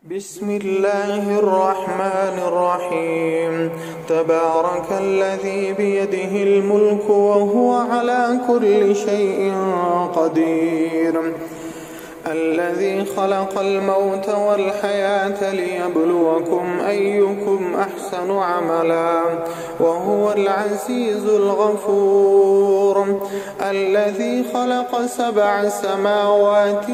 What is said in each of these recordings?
بسم الله الرحمن الرحيم. تبارك الذي بيده الملك وهو على كل شيء قدير، الذي خلق الموت والحياة ليبلوكم أيكم أحسن عملا وهو العزيز الغفور، الذي خلق 7 سماوات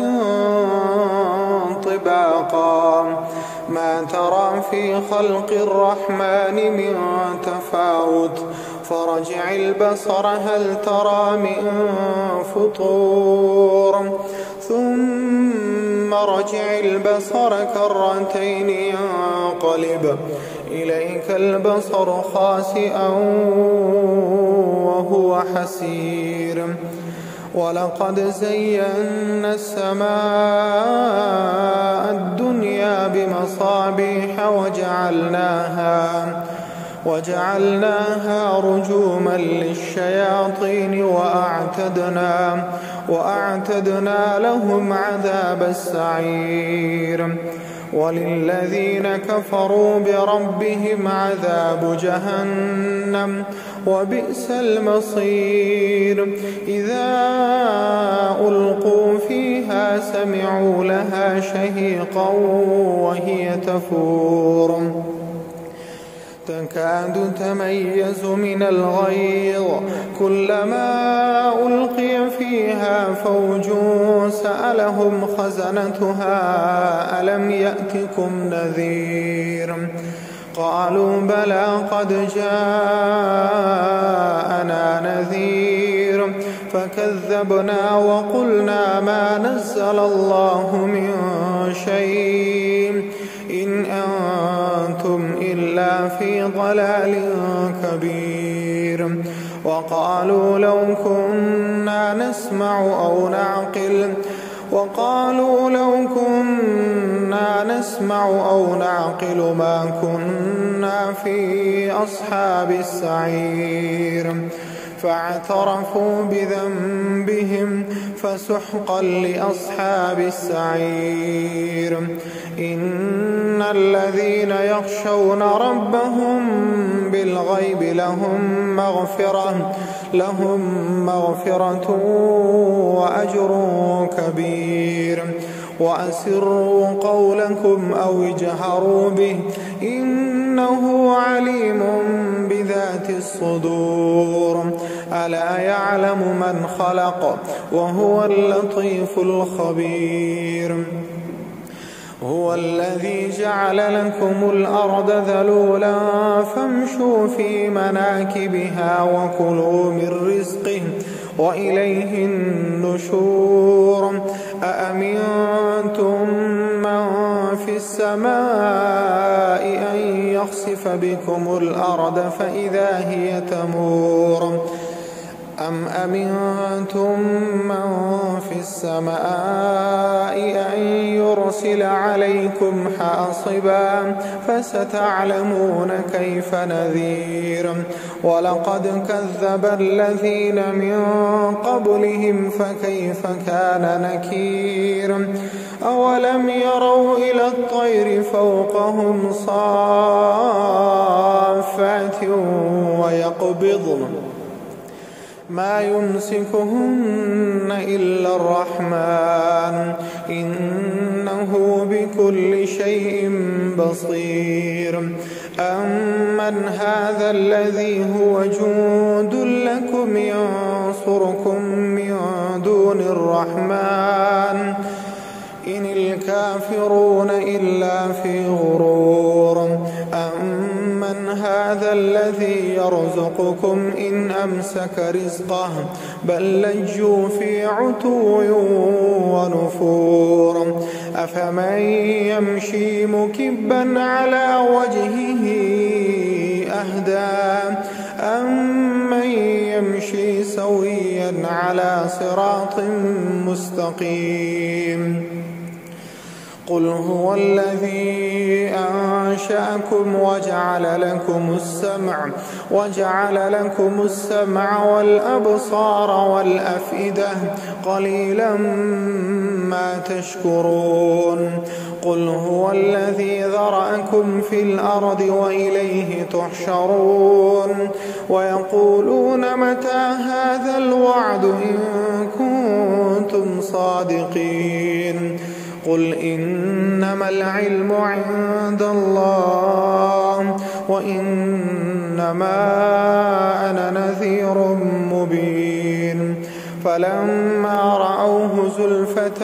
طباقا ما ترى في خلق الرحمن من تفاوت فرجع البصر هل ترى من فطور ثم رجع البصر كرتين ينقلب إليك البصر خاسئا وهو حسير. ولقد زينا السماء الدنيا بمصابيح وجعلناها رجوما للشياطين وأعتدنا لهم عذاب السعير. وللذين كفروا بربهم عذاب جهنم وبئس المصير. إذا ألقوا فيها سمعوا لها شهيقا وهي تفور تكاد تميز من الغيظ كلما ألقي فيها فوج سألهم خزنتها ألم يأتكم نذير قالوا بلى قد جاءنا نذير فكذبنا وقلنا ما نزل الله من شيء إن أنتم إلا في ضلال كبير. وقالوا لو كنا نسمع أو نعقل ما كنا في أصحاب السعير فاعترفوا بذنبهم فسحقا لأصحاب السعير. إن الذين يخشون ربهم بالغيب لهم مغفرة وأجر كبير. وأسروا قولكم أو اجهروا به إنه عليم بذات الصدور. ألا يعلم من خلق وهو اللطيف الخبير. هو الذي جعل لكم الأرض ذلولا فامشوا في مناكبها وكلوا من رزقه وإليه النشور. أأمنتم من في السماء أن يخسف بكم الأرض فإذا هي تمور أم أمنتم من في السماء أن يرسل عليكم حاصبا فستعلمون كيف نذير. ولقد كذب الذين من قبلهم فكيف كان نكير. أولم يروا إلى الطير فوقهم صافات ويقبضن ما يمسكهن إلا الرحمن إنه بكل شيء بصير. أمن هذا الذي هو جند لكم ينصركم من دون الرحمن إن الكافرون إلا في غرور. أمن هذا الذي يرزقكم إن أمسك رزقه بل لجوا في عتو ونفور. أفمن يمشي مكبا على وجهه أهدى أمن يمشي سويا على صراط مستقيم. قل هو الذي أنشأكم وجعل لكم السمع والأبصار والأفئدة قليلا ما تشكرون قل هو الذي ذرأكم في الأرض وإليه تحشرون ويقولون متى هذا الوعد إن كنتم صادقين قل إنما العلم عند الله وإنما أنا نذير مبين فلما رأوه زلفة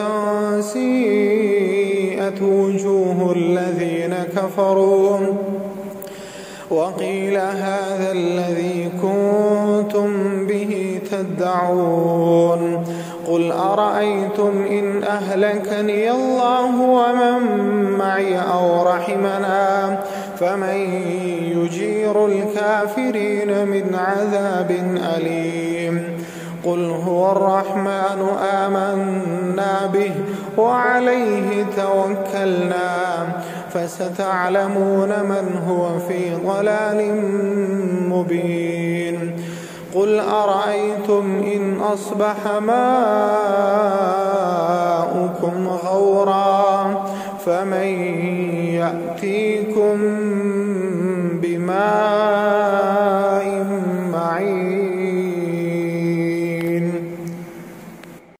سيئت وجوه الذين كفروا وقيل هذا الذي كنتم به تدعون قل أرأيتم إن أهلكني الله ومن معي أو رحمنا فمن يجير الكافرين من عذاب أليم قل هو الرحمن آمنا به وعليه توكلنا فستعلمون من هو في ضلال مبين قل أرأيتم إن أصبح ماؤكم غورا فمن يأتيكم بماء